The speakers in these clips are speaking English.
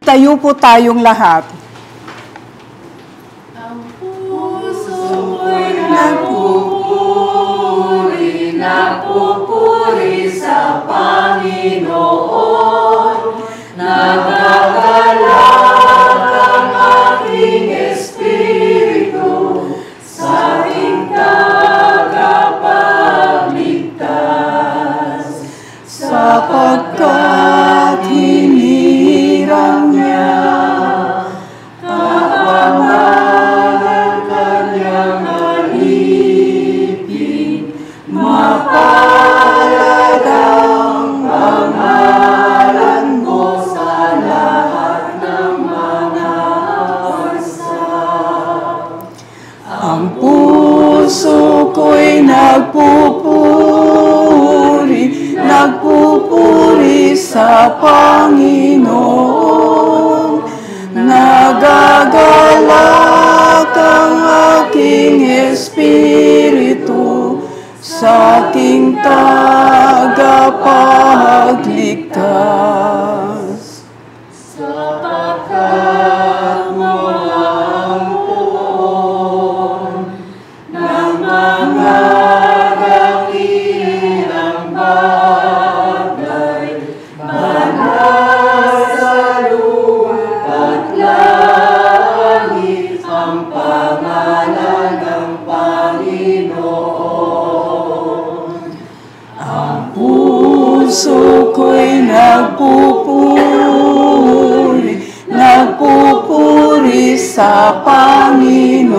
Magtayo po tayong lahat. Ang puso ko'y nagpupuri sa Panginoon. Nagagalak ang aking espiritu sa aking tagapagligtas, sapagkat hinirang niya kapangalan kanyang alipin. Mapalad ang pangalan mo sa lahat ng mga bansa. Ang puso ko'y nagpupuri sa Panginoon. Nagagalak ang aking espiritu sa aking tagapagligtas. Sapagkat mo ang puon ng mga dakilang bagay, banal sa lupa't langit ang pangalan ng Panginoon. Ang puso ko'y nagpupuri sa Panginoon.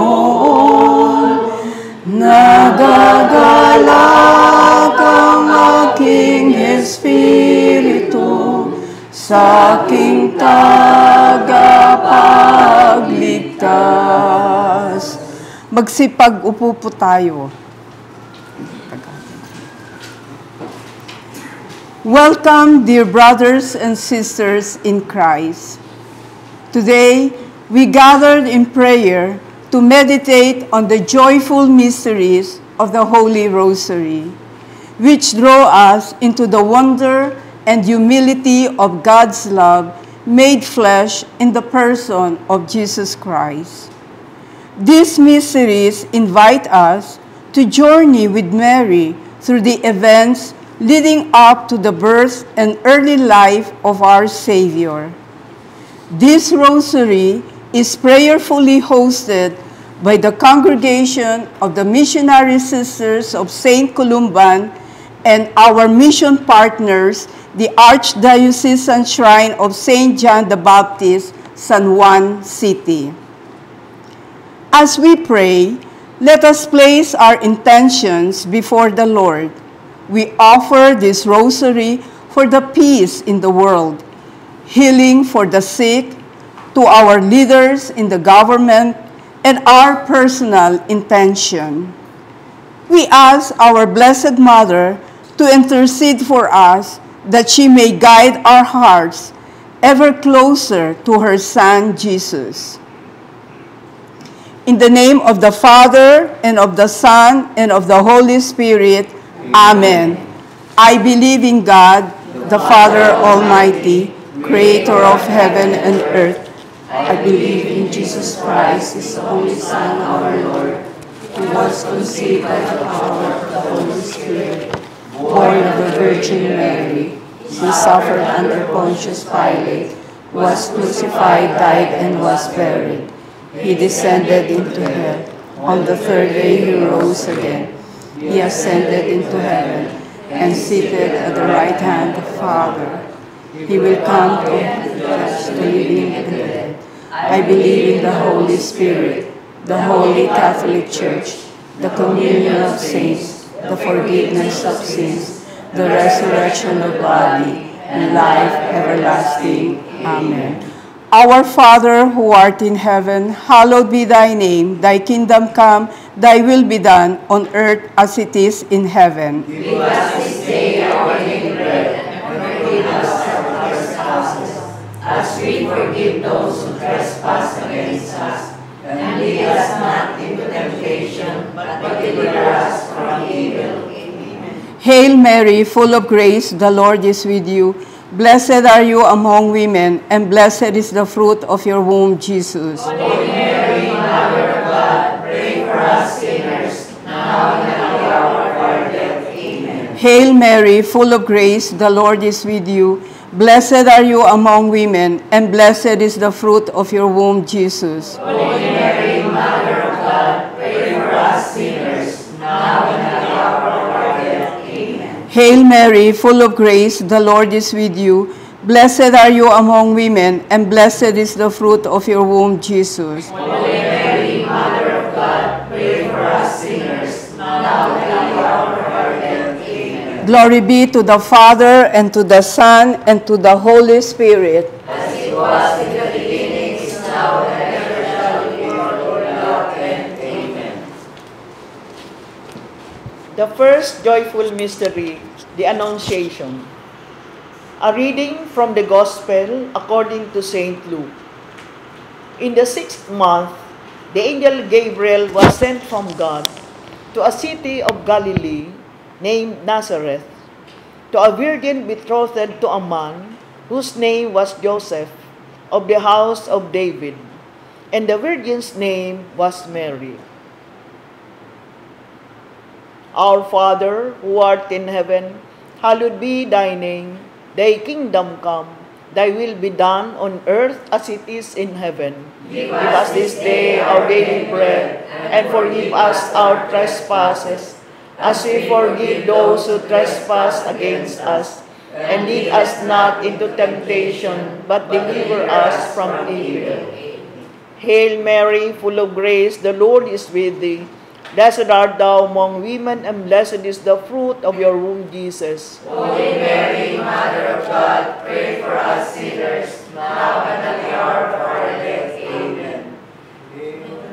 Nagagalak ang aking espiritu sa aking tagapagligtas. Magsipag-upo po tayo. Welcome, dear brothers and sisters in Christ. Today, we gathered in prayer to meditate on the joyful mysteries of the Holy Rosary, which draw us into the wonder and humility of God's love made flesh in the person of Jesus Christ. These mysteries invite us to journey with Mary through the events leading up to the birth and early life of our Savior. This rosary is prayerfully hosted by the Congregation of the Missionary Sisters of St. Columban and our mission partners, the Archdiocesan Shrine of St. John the Baptist, San Juan City. As we pray, let us place our intentions before the Lord. We offer this rosary for the peace in the world, healing for the sick, to our leaders in the government, and our personal intention. We ask our Blessed Mother to intercede for us that she may guide our hearts ever closer to her Son, Jesus. In the name of the Father, and of the Son, and of the Holy Spirit, Amen. I believe in God, the Father Almighty, creator of heaven and earth. I believe in Jesus Christ, his only Son, our Lord, who was conceived by the power of the Holy Spirit, born of the Virgin Mary. He suffered under Pontius Pilate, was crucified, died, and was buried. He descended into hell. On the third day he rose again. He ascended into heaven and seated at the right hand of the Father. He will come to judge the living and the dead. I believe in the Holy Spirit, the Holy Catholic Church, the communion of saints, the forgiveness of sins, the resurrection of body, and life everlasting. Amen. Our Father, who art in heaven, hallowed be thy name. Thy kingdom come, thy will be done on earth as it is in heaven. Give us this day our daily bread, and forgive us our trespasses, as we forgive those who trespass against us. And lead us not into temptation, but deliver us from evil. Amen. Hail Mary, full of grace, the Lord is with you. Blessed are you among women, and blessed is the fruit of your womb, Jesus. Holy Mary, Mother of God, pray for us sinners, now and at the hour of our death. Amen. Hail Mary, full of grace, the Lord is with you. Blessed are you among women, and blessed is the fruit of your womb, Jesus. Holy Mary, Mother of God, pray for us sinners, now and at the hour of our death. Amen. Hail Mary, full of grace, the Lord is with you. Blessed are you among women, and blessed is the fruit of your womb, Jesus. Holy Mary, Mother of God, pray for us sinners, now and at the hour of our death. Amen. Glory be to the Father, and to the Son, and to the Holy Spirit. As it was in the beginning, is now, and ever shall be, world without end. Amen. The first joyful mystery, the Annunciation. A reading from the Gospel according to St. Luke. In the 6th month, the angel Gabriel was sent from God to a city of Galilee named Nazareth, to a virgin betrothed to a man whose name was Joseph, of the house of David, and the virgin's name was Mary. Our Father, who art in heaven, hallowed be thy name. Thy kingdom come, thy will be done on earth as it is in heaven. Give us this day our daily bread, and forgive us our trespasses, as we forgive those who trespass against us. And lead us not into temptation, but deliver us from evil. Hail Mary, full of grace, the Lord is with thee. Blessed art thou among women, and blessed is the fruit of your womb, Jesus. Holy Mary, Mother of God, pray for us sinners, now and at the hour of our death. Amen.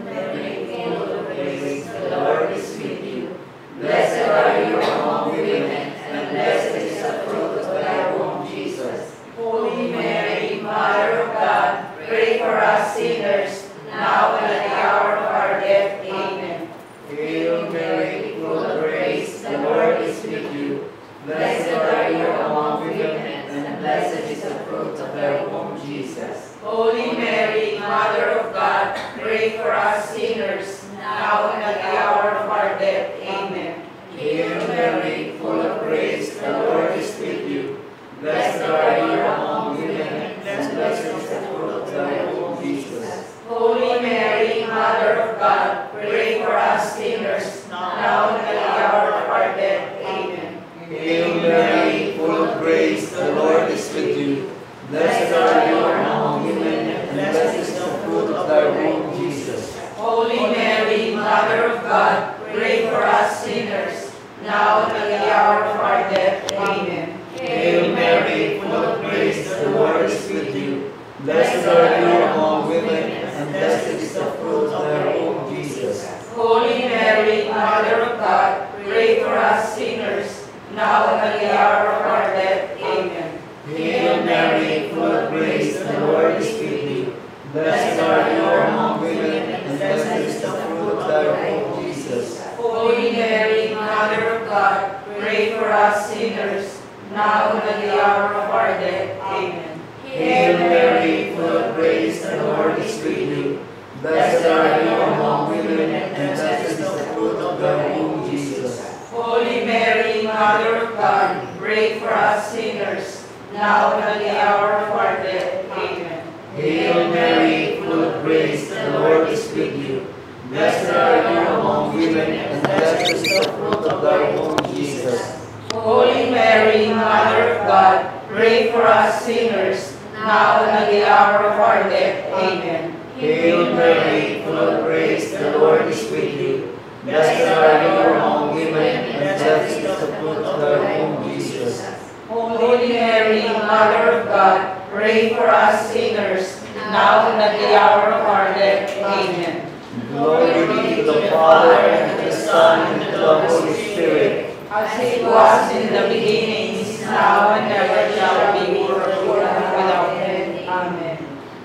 Mary, full of grace, the Lord is with you. Blessed are you among women, and blessed is the fruit of thy womb, Jesus. Holy Mary, Mother of God, pray for us sinners, now and at the hour of our death. Amen. Hail Mary, full of grace, the Lord is with you. Blessed are you among women, and blessed is the fruit of thy womb, Jesus. Holy Mary, Mother of God, pray for us sinners, now and at the hour of our death. Amen. Hail Mary, full of grace, the Lord is with you. Blessed are you among women, and blessed is the fruit of thy womb, Jesus. Holy Mary, Mother of God, pray for us sinners, now and at the hour of our death. Amen. Hail Mary, full of grace, the Lord is with you. Blessed are you among women, and blessed is the fruit of thy womb, Jesus. Holy Mary, Mother of God, pray for us sinners, now and at the hour of our death. Amen. Hail Mary, full of grace, the Lord is with you. Blessed are you among women, and blessed is the fruit of thy womb, Jesus. Holy Mary, Mother of God, pray for us sinners, now and at the hour of our death. Amen. Hail Mary, full of grace, the Lord is with you. Blessed are you among women, and blessed is the fruit of thy womb, Jesus. Holy Mary, Mother of God, pray for us sinners, now and at the hour of our death. Amen. Hail Mary, full of grace, the Lord is with you. Blessed are you among women, and blessed is the fruit of thy womb, Jesus. Holy Mary, Mother of God, pray for us sinners, now and at the hour of our death. Amen. Hail Mary, full of grace, the Lord is with you. Blessed are you among women, and blessed is the fruit of thy womb, Jesus. Holy Mary, Mother of God, pray for us sinners, now and at the hour of our death. Amen. Hail Mary, full of grace, the Lord is with you. Blessed are you among women, and blessed is the fruit of thy womb, Jesus. Holy Mary, Mother of God, pray for us sinners, now and at the hour of our death. Amen. Glory be to the Father, and to the Son, and to the Holy Spirit. As it was in the beginning, is now, and ever shall be, world without end. Amen.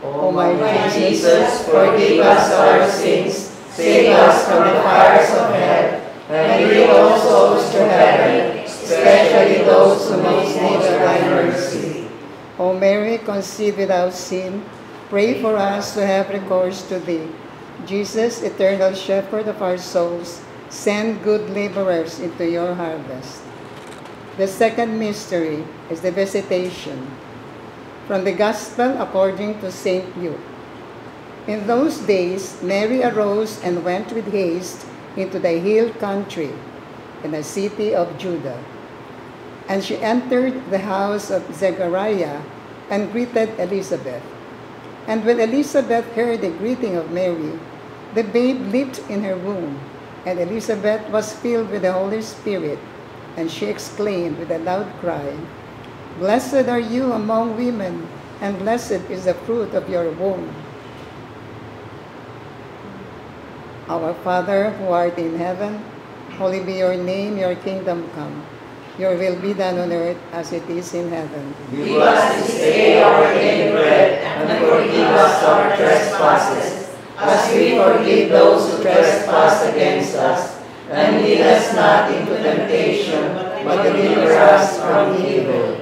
O my Jesus, forgive us our sins, save us from the fires of hell, and lead all souls to heaven, especially those who most need thy mercy. conceived without sin, pray for us who have recourse to thee. Jesus, eternal shepherd of our souls, send good laborers into your harvest. The second mystery is the visitation. From the Gospel according to St. Luke. In those days, Mary arose and went with haste into the hill country in the city of Judah. And she entered the house of Zechariah and greeted Elizabeth. And when Elizabeth heard the greeting of Mary, the babe leaped in her womb, and Elizabeth was filled with the Holy Spirit, and she exclaimed with a loud cry, Blessed are you among women, and blessed is the fruit of your womb. Our Father, who art in heaven, holy be your name, your kingdom come. Your will be done on earth as it is in heaven. Give us this day our daily bread, and forgive us our trespasses, as we forgive those who trespass against us. And lead us not into temptation, but deliver us from evil.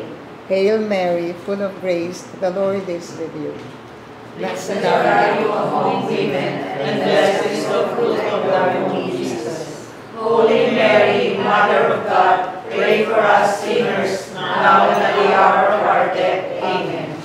Hail Mary, full of grace, the Lord is with you. Blessed are you among women, and blessed is the fruit of thy womb, Jesus. Holy Mary, Mother of God, pray for us sinners, now and at the hour of our death. Amen.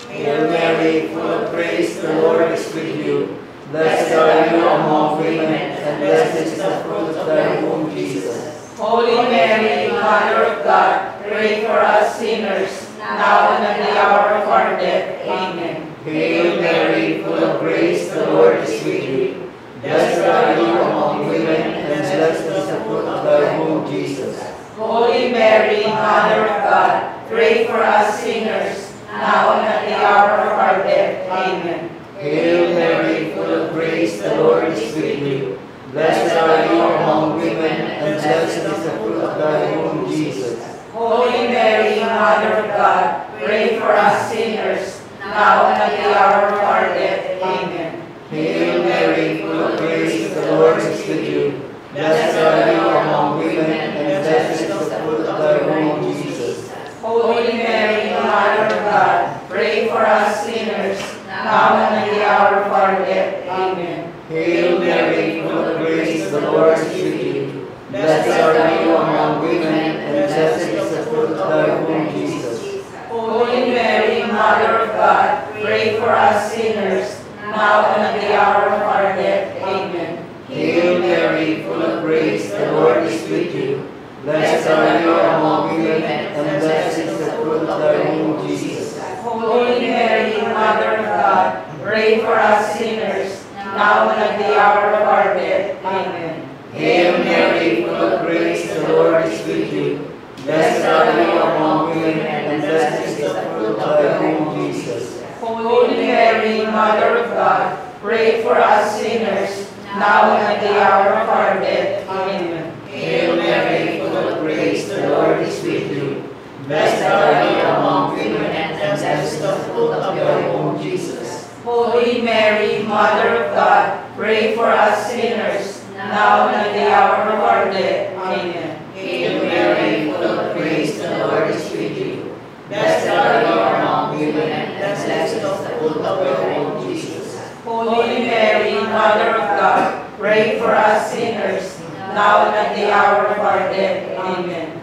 Hail Mary, full of grace, the Lord is with you. Blessed are you among women, and blessed is the fruit of thy womb, Jesus. Holy Mary, Mother of God, pray for us sinners, now and at the hour of our death. Amen. Hail Mary, full of grace, the Lord is with you. Blessed are you among women, and blessed is the fruit of thy womb, Jesus. Holy Mary, Mother of God, pray for us sinners, now and at the hour of our death. Amen. Hail Mary, full of grace, the Lord is with you. Blessed are you among women, and blessed is the fruit of thy womb, Jesus. Holy Mary, Mother of God, pray for us sinners, now and at the hour of our death. Amen. Hail Mary, full of grace, the Lord is with you. Blessed are you among women, and blessed is the fruit of thy womb, Jesus. Holy Mary, Mother of God, pray for us sinners, now and at the hour of our death. Amen. Hail Mary, full of grace, the Lord is with you. Blessed are you among women, and blessed is the fruit of thy womb, Jesus. Holy Mary, Mother of God, pray for us sinners, now and at the hour of our death. Amen. Hail Mary, full of grace, the Lord is with you. Blessed are you among women, and blessed is the fruit of thy womb, Jesus. Holy Mary, Mother of God, pray for us sinners, now and at the hour of our death. Amen. Hail Mary, full of grace, the Lord is with you. Blessed are you among women, and blessed is the fruit of thy womb, Jesus. Holy Mary, Mother of God, pray for us sinners, now and at the hour of our death. Amen. Hail Mary, full of grace, the Lord is with you. Blessed are you among women, and blessed is the fruit of your womb, Jesus. Holy Mary, Mother of God, pray for us sinners, now and at the hour of our death. Amen. Hail Mary, full of grace, the Lord is with you. Blessed are you among women, and blessed is the fruit of your womb, Jesus. Holy Mary, Mother of God, pray for us sinners, now and at the hour of our death. Amen.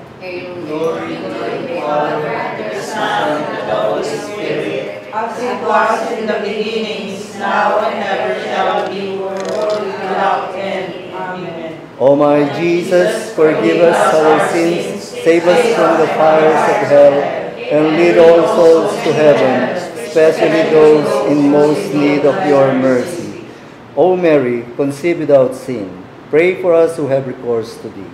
Glory to the Father, and to the Son, and to the Holy Spirit. As it was in the beginning, is now, and ever shall be, world without end. Amen. O my Jesus, forgive us our sins, save us from the fires of hell, and lead all souls to heaven, especially those in most need of your mercy. O Mary, conceived without sin, pray for us who have recourse to thee.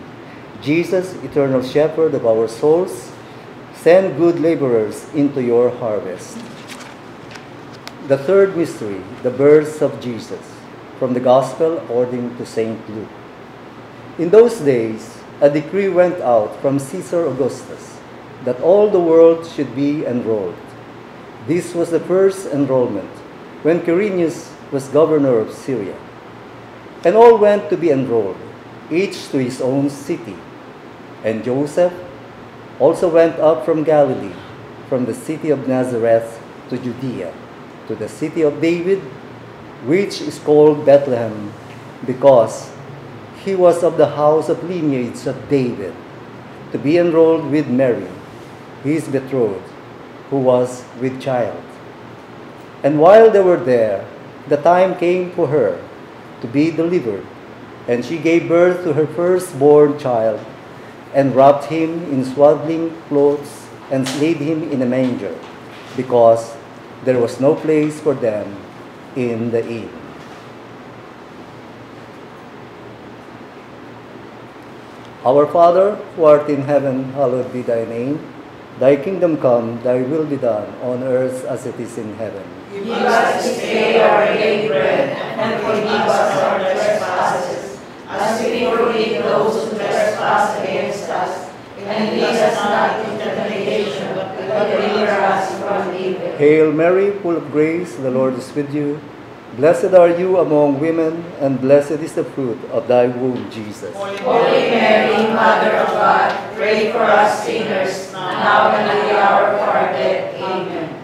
Jesus, eternal shepherd of our souls, send good laborers into your harvest. The third mystery, the birth of Jesus, from the Gospel according to St. Luke. In those days, a decree went out from Caesar Augustus that all the world should be enrolled. This was the first enrollment when Quirinius was governor of Syria. And all went to be enrolled, each to his own city. And Joseph also went up from Galilee, from the city of Nazareth to Judea, to the city of David, which is called Bethlehem, because he was of the house of lineage of David, to be enrolled with Mary, his betrothed, who was with child. And while they were there, the time came for her to be delivered, and she gave birth to her firstborn child, and wrapped him in swaddling clothes, and laid him in a manger, because there was no place for them in the inn. Our Father, who art in heaven, hallowed be thy name. Thy kingdom come, thy will be done, on earth as it is in heaven. Give us this day our daily bread, and forgive us our trespasses, as we forgive those who trespass against us. And lead us not into temptation, but deliver us from evil. Hail Mary, full of grace, the Lord is with you. Blessed are you among women, and blessed is the fruit of thy womb, Jesus. Holy Mary, Mother of God, pray for us sinners, now and at the hour of our death. Amen.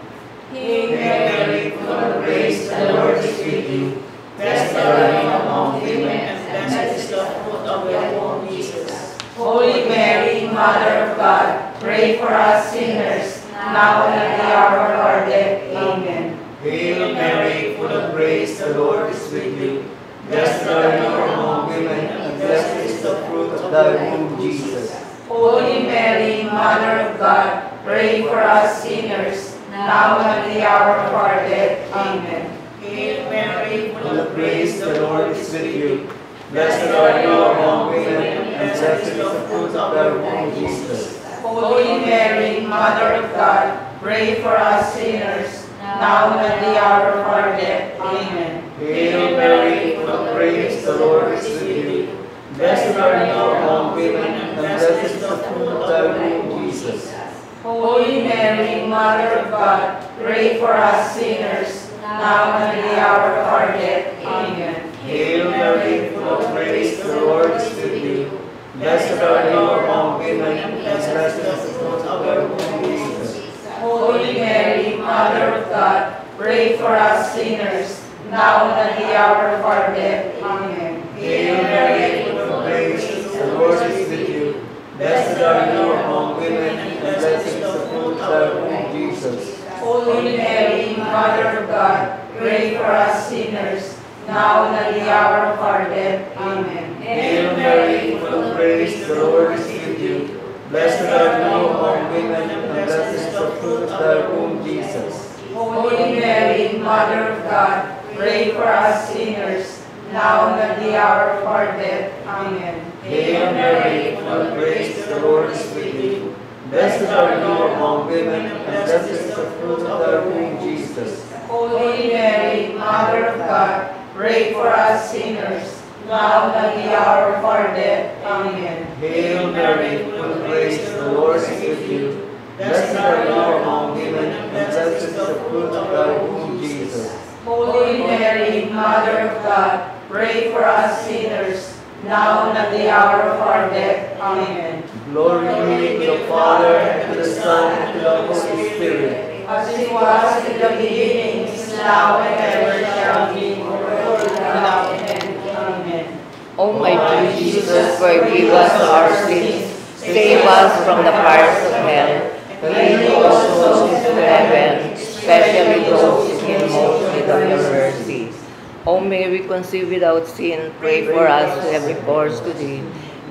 Hail Mary, full of grace, the Lord is with you. Blessed are you among women, and blessed is the fruit of your womb, Jesus. Holy Mary, Mother of God, pray for us sinners, now and at the hour of our death. Amen. Hail Mary, full of grace, the Lord is with you. Blessed are you among women, and blessed is the fruit of thy womb, Jesus. Holy Mary, Mother of God, pray for us sinners, now and at the hour of our death. Amen. Hail Mary, full of grace, the Lord is with you. Blessed are you among women, and blessed is the fruit of thy womb, Jesus. Holy Mary, Mother of God, pray for us sinners, now and at the hour of our death. Amen. Hail Mary, full of grace, the Lord is with you. Blessed are you among women, and blessed is the fruit of thy womb, Jesus. Holy Mary, Mother of God, pray for us sinners, now and at the hour of our death. Amen. Hail Mary, full of grace, the Lord is with you. Blessed are you among women, and blessed is the fruit of thy womb, Jesus. Holy Mary, Mother of God, pray for us sinners, now and at the hour of our death. Amen. Hail Mary, full of grace, the Lord is with you. Blessed are you among women, and blessed is the fruit of thy womb, Jesus. Holy Mary, Mother of God, pray for us sinners, now and at the hour of our death. Amen. Hail Mary, full of grace, the Lord is with you. Blessed are you among women, and blessed is the fruit of thy womb, Jesus. Holy Mary, Mother of God, pray for us sinners, now and at the hour of our death. Amen. Hail Mary, full of grace, the Lord is with you. Blessed are you among women, and blessed is the fruit of thy womb, Jesus. Holy Mary, Mother of God, pray for us sinners, now and at the hour of our death. Amen. Hail Mary, full of grace, the Lord is with you. Blessed are you among women, and blessed is the fruit of thy womb, Jesus. Holy Mary, Mother of God, pray for us sinners, now and at the hour of our death. Amen. Glory be to the Father, and to the Son, and to the Holy Spirit. As it was in the beginning, is now, and ever shall be, world without end. Amen. O my true Jesus, forgive us our sins, save us from the fires of hell, and lead all souls to heaven, especially those in most need of your mercy. O Mary, conceived without sin, pray for us who have recourse to thee.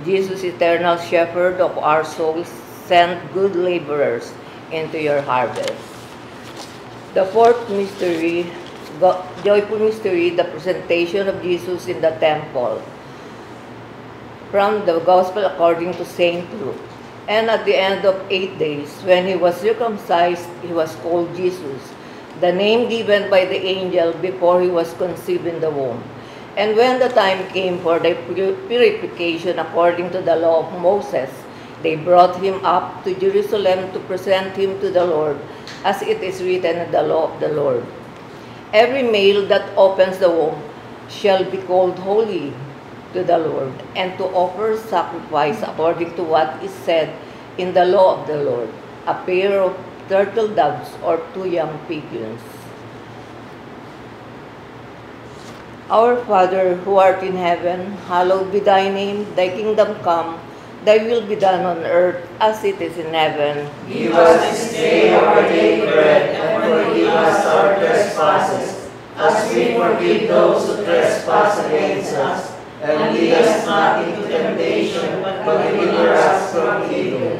Jesus, eternal shepherd of our souls, send good laborers into your harvest. The fourth mystery, joyful mystery, the presentation of Jesus in the temple. From the Gospel according to St. Luke. And at the end of 8 days, when he was circumcised, he was called Jesus, the name given by the angel before he was conceived in the womb. And when the time came for the purification according to the law of Moses, they brought him up to Jerusalem to present him to the Lord, as it is written in the law of the Lord. Every male that opens the womb shall be called holy to the Lord, and to offer sacrifice according to what is said in the law of the Lord, a pair of turtle doves or 2 young pigeons. Our Father, who art in heaven, hallowed be thy name. Thy kingdom come, thy will be done on earth as it is in heaven. Give us this day our daily bread, and forgive us our trespasses, as we forgive those who trespass against us. And lead us not into temptation, but deliver us from evil.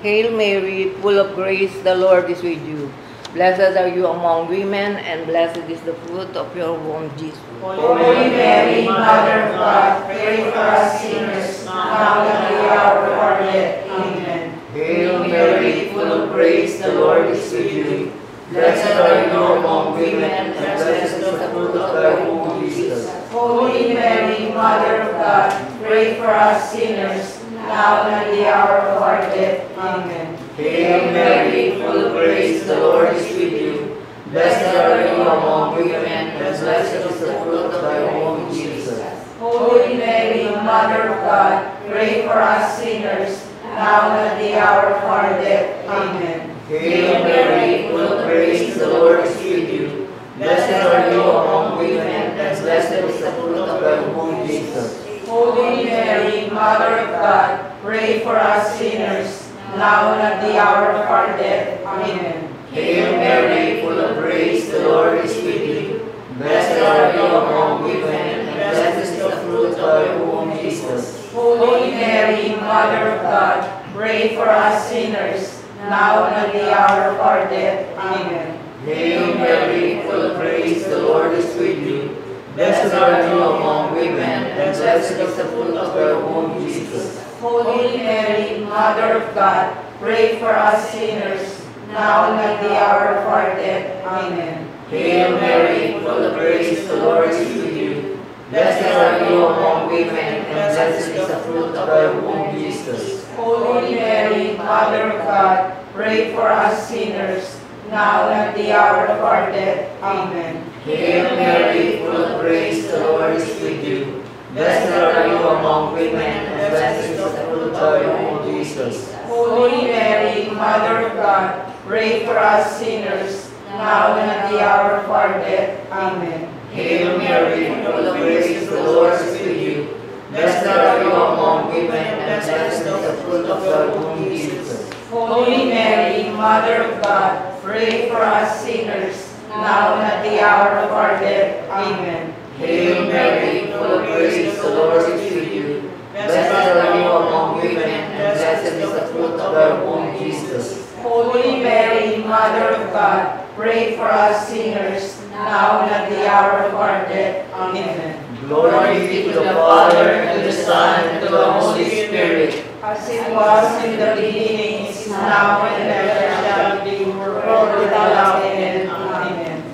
Hail Mary, full of grace, the Lord is with you. Blessed are you among women, and blessed is the fruit of your womb, Jesus. Holy Mary, Mother of God, pray for us sinners, now and at the hour of our death. Amen. Hail Mary, full of grace, the Lord is with you. Blessed are you among women, and blessed is the fruit of thy womb, Jesus. Holy Mary, Mother of God, pray for us sinners, now and at the hour of our death. Amen. Hail Mary, full of grace, the Lord is with you. Blessed are you among women, and blessed is the fruit of thy womb, Jesus. Holy Mary, Mother of God, pray for us sinners, now and at the hour of our death. Amen. Hail Mary, full of grace, the Lord is with you. Blessed are you among women, and blessed is the fruit of thy womb, Jesus. Holy Mary, Mother of God, pray for us sinners, now and at the hour of our death. Amen. Hail Mary, full of grace, the Lord is with you. Blessed are you among women, and blessed is the fruit of thy womb, Jesus. Holy Mary, Mother of God, pray for us sinners, now and at the hour of our death. Amen. Hail Mary, full of grace, the Lord is with you. Blessed are you among women, and blessed is the fruit of thy womb, Jesus. Holy Mary, Mother of God, pray for us sinners, now and at the hour of our death. Amen. Hail Mary, full of grace, the Lord is with you. Blessed are you among women, and blessed is the fruit of thy womb, Jesus. Holy Mary, Mother of God, pray for us sinners, now and at the hour of our death. Amen. Hail Mary, full of grace, the Lord is with you. Blessed are you among women, and blessed is the fruit of thy womb, Jesus. Holy Mary, Mother of God, pray for us sinners, now and at the hour of our death. Amen. Hail Mary, full of grace, the Lord is with you. Blessed are you among women, and blessed is the fruit of thy womb, Jesus. Holy Mary, Mother of God, pray for us sinners, now and at the hour of our death. Amen. Hail Mary, full of grace, the Lord is with you. Blessed are you among women, and blessed is the fruit of thy womb, Jesus. Holy Mary, Mother of God, pray for us sinners, now and at the hour of our death. Amen. Glory be to the Father, and to the Son, and to the Holy Spirit. As it was in the beginning, is now, and ever shall be, world without end. Amen.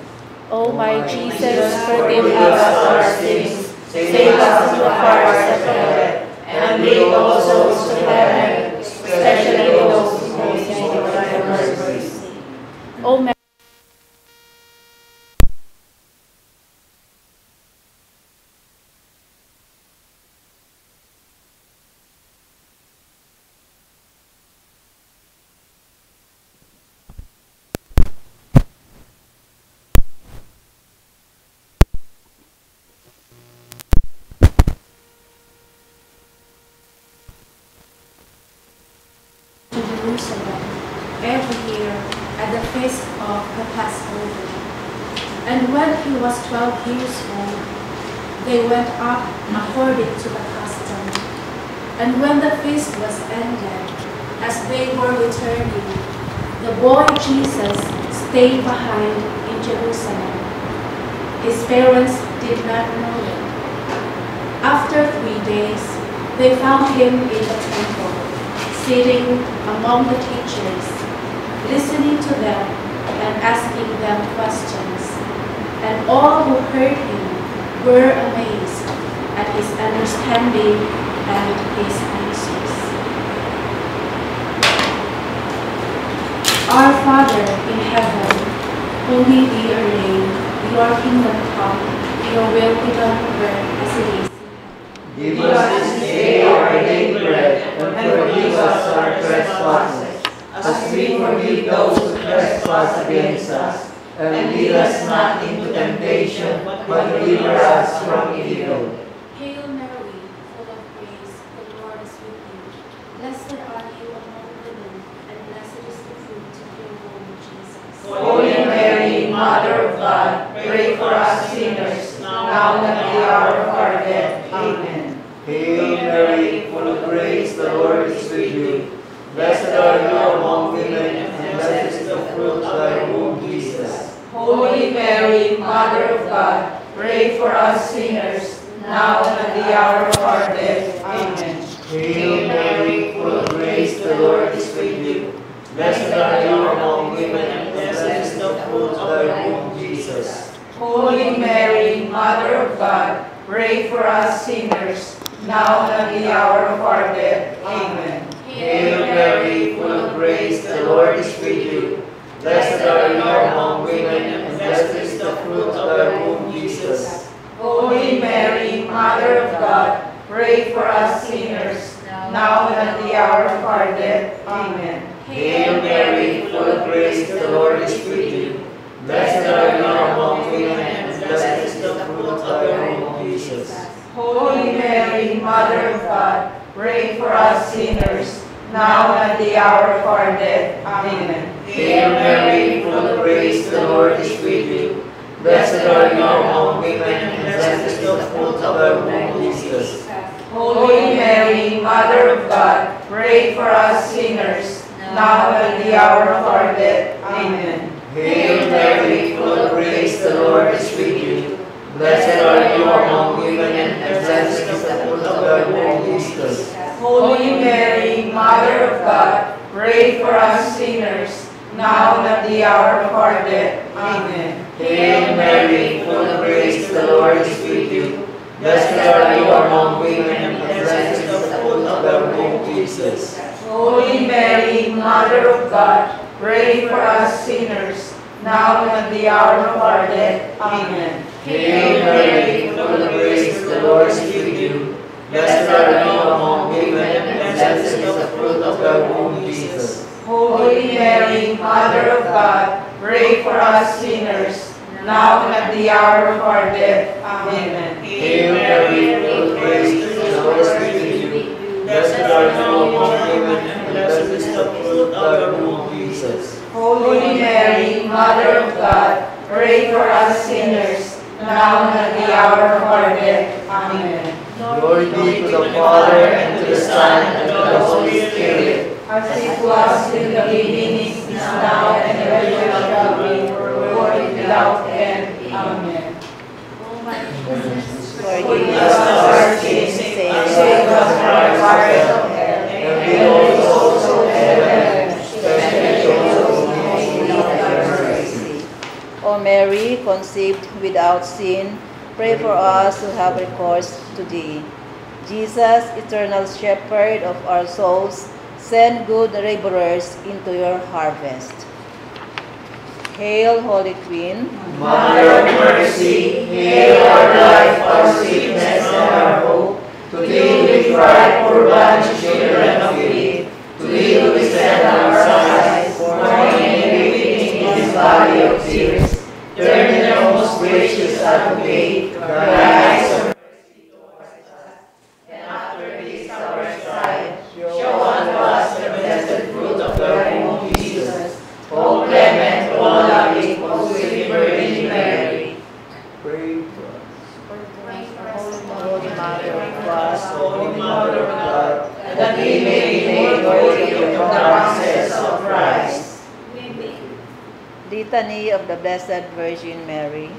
O my Jesus, Forgive forgive us us our sins, save us from the fires of hell, and lead all souls to heaven, especially those who most need of thy mercy. O Mary, to Jerusalem every year at the feast of the Passover. And when he was 12 years old, they went up according to the custom. And when the feast was ended, as they were returning, the boy Jesus stayed behind in Jerusalem. His parents did not know it. After 3 days, they found him in the temple, sitting among the teachers, listening to them and asking them questions. And all who heard him were amazed at his understanding and his answers. Our Father in heaven, holy be your name, your kingdom come, your will be done on earth as it is. Give us this day our daily bread, and forgive us our trespasses, as we forgive those who trespass trespass against us. And lead us not into temptation, but deliver us from evil. Hail Mary, full of grace, the Lord is with you. Blessed are you among women, and blessed is the fruit of your womb, Jesus. Holy Mary, Mother of God, pray for us sinners, now and at the hour of our death. Amen. Hail Mary, full of grace, the Lord is with you. Blessed are you among women, and blessed is the fruit of thy womb, Jesus. Holy Mary, Mother of God, pray for us sinners, now and at the hour of our death. Amen. Hail Mary, full of grace, the Lord is with you. Blessed are you among women, and blessed is the fruit of thy womb, Jesus. Holy Mary, Mother of God, pray for us sinners, now and at the hour of our death. Amen. Hail Mary, full of grace, the Lord is with you. Blessed are you among women, and blessed is the fruit of thy womb, Jesus. Holy Mary, Mother of God, pray for us sinners, now and at the hour of our death. Amen. Hail Mary, full of grace, the Lord is with you. Blessed are you among women, and blessed is the fruit of thy womb, Jesus. Holy Mary, Mother of God, pray for us sinners, now and at the hour of our death. Amen. Hail Mary, full of grace, the Lord is with you. Blessed are you among women, and blessed is the fruit of thy womb, Jesus. Holy Mary, Mother of God, pray for us sinners, now and at the hour of our death. Amen. Hail Mary, full of grace, the Lord is with you. Blessed are you among women, and blessed is the fruit of thy womb, Jesus. Holy Mary, Mother of God, pray for us sinners, now and at the hour of our death. Amen. Hail Mary, full of grace, the Lord is with you. Blessed are you among women, and blessed is the fruit of thy womb, Jesus. Holy Mary, Mother of God, pray for us sinners, now and at the hour of our death. Amen. Hail Mary, full of grace, the Lord is with you. Blessed are you among women, and blessed is the fruit of thy womb, Jesus. Holy Mary, Mother of God, pray for us sinners, now and at the hour of our death. Amen. Hail Mary, full of grace, the Lord is with you. Blessed are you among women, and blessed is the fruit of thy womb, Jesus. Holy Mary, Mother of God, pray for us sinners, now and at the hour of our death. Amen. Glory be to the Father, and to the Son, and to the Holy Spirit. As it was in the beginning, is now, and ever shall be, world without end. Amen. O my Jesus, Forgive us our sins, save save us from the fires of hell, and lead us also to heaven, especially those who most need thy mercy. O Mary, conceived without sin, pray for us who have recourse to thee. Jesus, eternal shepherd of our souls, send good laborers into your harvest. Hail, Holy Queen, Mother of mercy, hail our life, our sweetness, and our hope. To thee we cry, poor banished children of Eve. To thee we send our sighs, mourning and weeping in this valley of tears. Turn in the most gracious advocate, your eyes of mercy towards us. And after this our exile, show unto us the blessed fruit of thy womb, Jesus. O clement, O loving, O sweet Virgin Mary, pray for us. Holy Mother of God, Holy Mother of God, That we may be made worthy of the promises of Christ. Litany of the Blessed Virgin Mary.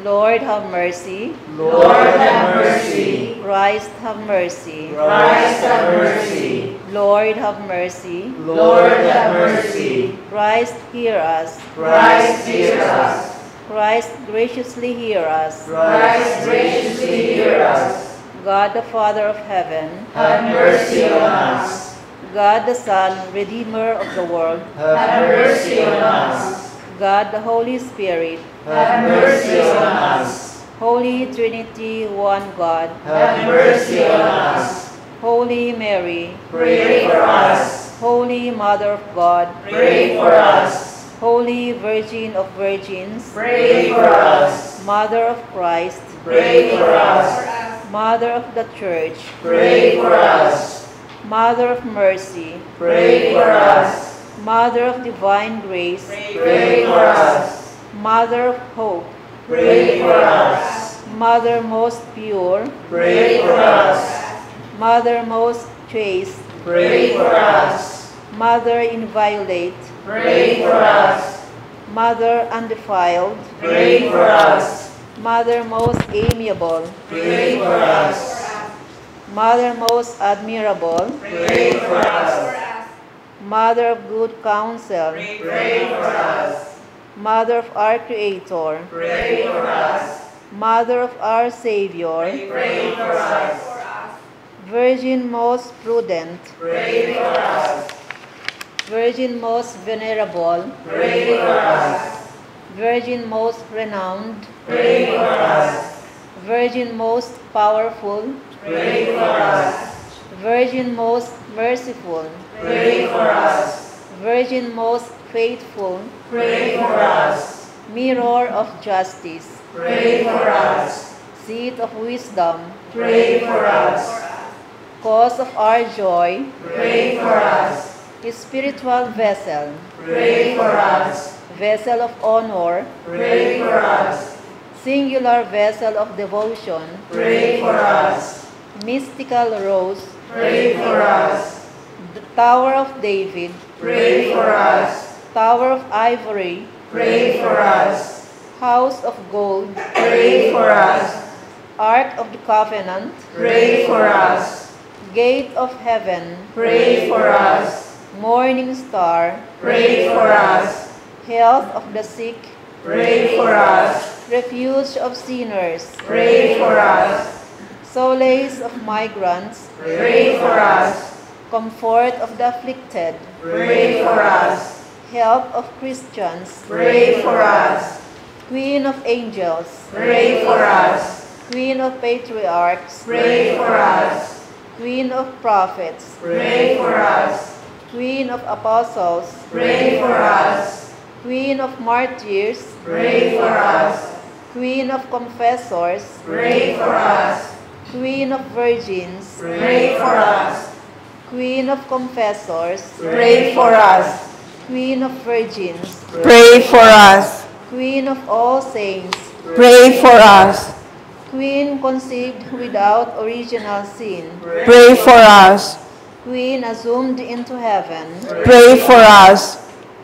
Lord, have mercy. Lord, have mercy. Christ, have mercy. Christ, have mercy. Lord, have mercy. Lord, have mercy. Christ, hear us. Christ, hear us. Christ, graciously hear us. Christ, graciously hear us. God the Father of heaven, Have mercy on us. God the Son, Redeemer of the world, Have mercy on us. God the Holy Spirit, Have mercy on us. Holy Trinity, one God, Have mercy on us. Holy Mary, Pray for us. Holy Mother of God, Pray for us. Holy Virgin of Virgins, Pray for us. Mother of Christ, Pray for us. Mother of the Church, Pray for us. Mother of Mercy, Pray for us. Mother of Divine Grace, Pray for us. Mother of Hope, Pray for us. Mother most pure, Pray for us. Mother most chaste, Pray for us. Mother inviolate, Pray for us. Mother undefiled, Pray for us. Mother most amiable, Pray for us. Mother most admirable, Pray for us. Mother of good counsel, Pray for us. Mother of our Creator, Pray for us. Mother of our Savior, Pray for us. Virgin most prudent, Pray for us. Virgin most venerable, Pray for us. Virgin most renowned, Pray for us. Virgin most powerful, Pray for us. Virgin most merciful, Pray for us. Virgin most faithful, Pray for us. Mirror of justice, Pray for us. Seat of wisdom, Pray for us. Cause of our joy, Pray for us. Spiritual vessel, Pray for us. Vessel of honor, Pray for us. Singular vessel of devotion, Pray for us. Mystical rose, Pray for us. the Tower of David, Pray for us. Tower of Ivory, Pray for us. House of Gold, Pray for us. Ark of the Covenant, Pray for us. Gate of Heaven, Pray for us. Morning Star, Pray for us. Health of the sick, Pray for us. Refuge of sinners, Pray for us. Solace of migrants, Pray for us. Comfort of the afflicted, Pray for us. Help of Christians, Pray for us. Queen of angels, Pray for us. Queen of patriarchs, Pray for us. Queen of prophets, Pray for us. Queen of apostles, Pray for us. Queen of martyrs, Pray for us. Queen of confessors, Pray for us. Queen of virgins, Pray for us. Queen of confessors, Pray for us. Queen of virgins, Pray for us. Queen of all saints, Pray for us. Queen conceived without original sin, Pray for us. Queen assumed into heaven, Pray for us.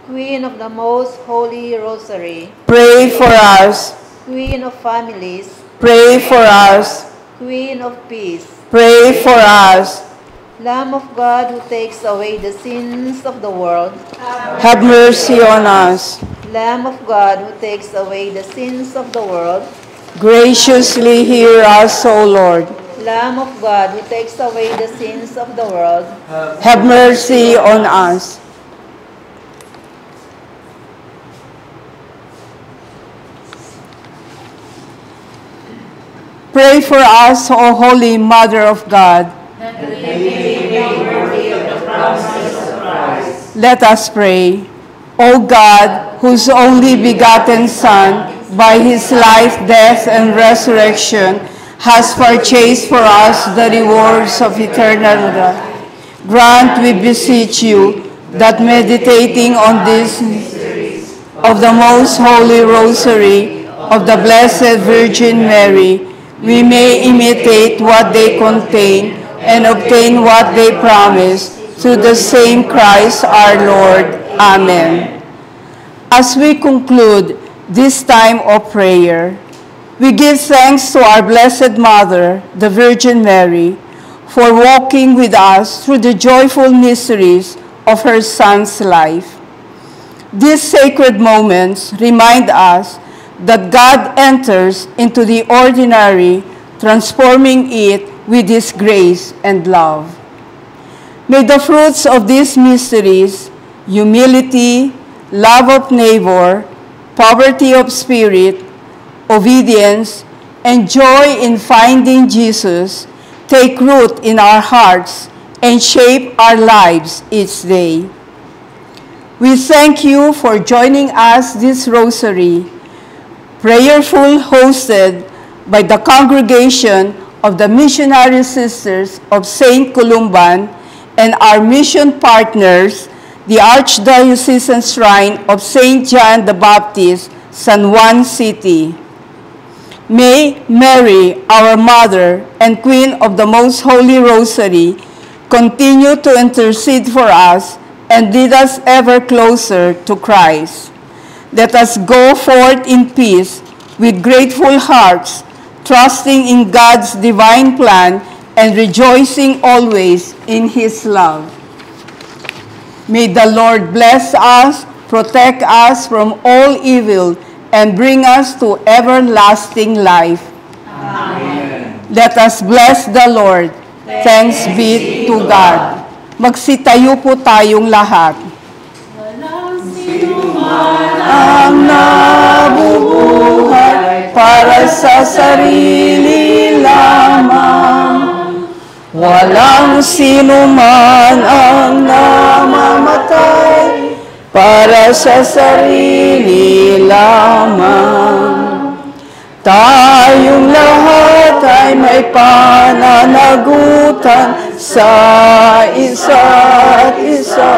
Queen of the most holy rosary, Pray for us. Queen of families, Pray for us. Queen of peace, Pray for us. Lamb of God who takes away the sins of the world, Have mercy on us. Lamb of God who takes away the sins of the world, Graciously hear us, O Lord. Lamb of God who takes away the sins of the world, Have mercy on us. Pray for us, O Holy Mother of God. that we may be worthy of the promises of Christ. Let us pray. O God, whose only begotten Son, by his life, death, and resurrection, has purchased for us the rewards of eternal life, grant, we beseech you, that meditating on these mysteries of the most holy rosary of the Blessed Virgin Mary, we may imitate what they contain and obtain what they promise, through the same Christ our Lord. Amen. As we conclude this time of prayer, we give thanks to our Blessed Mother, the Virgin Mary, for walking with us through the joyful mysteries of her Son's life. These sacred moments remind us that God enters into the ordinary, transforming it with His grace and love. May the fruits of these mysteries, humility, love of neighbor, poverty of spirit, obedience, and joy in finding Jesus, take root in our hearts and shape our lives each day. We thank you for joining us this rosary, prayerful hosted by the congregation of the Missionary Sisters of St. Columban and our mission partners, the Archdiocesan Shrine of St. John the Baptist, San Juan City. May Mary, our Mother and Queen of the Most Holy Rosary, continue to intercede for us and lead us ever closer to Christ. Let us go forth in peace with grateful hearts, trusting in God's divine plan and rejoicing always in His love. May the Lord bless us, protect us from all evil, and bring us to everlasting life. Amen. Let us bless the Lord. Thanks be to God. Magsitayo po tayong lahat. Ang nabubuhay para sa sarili lamang. Walang sino man ang namamatay para sa sarili lamang. Tayong lahat ay may pananagutan sa isa't isa.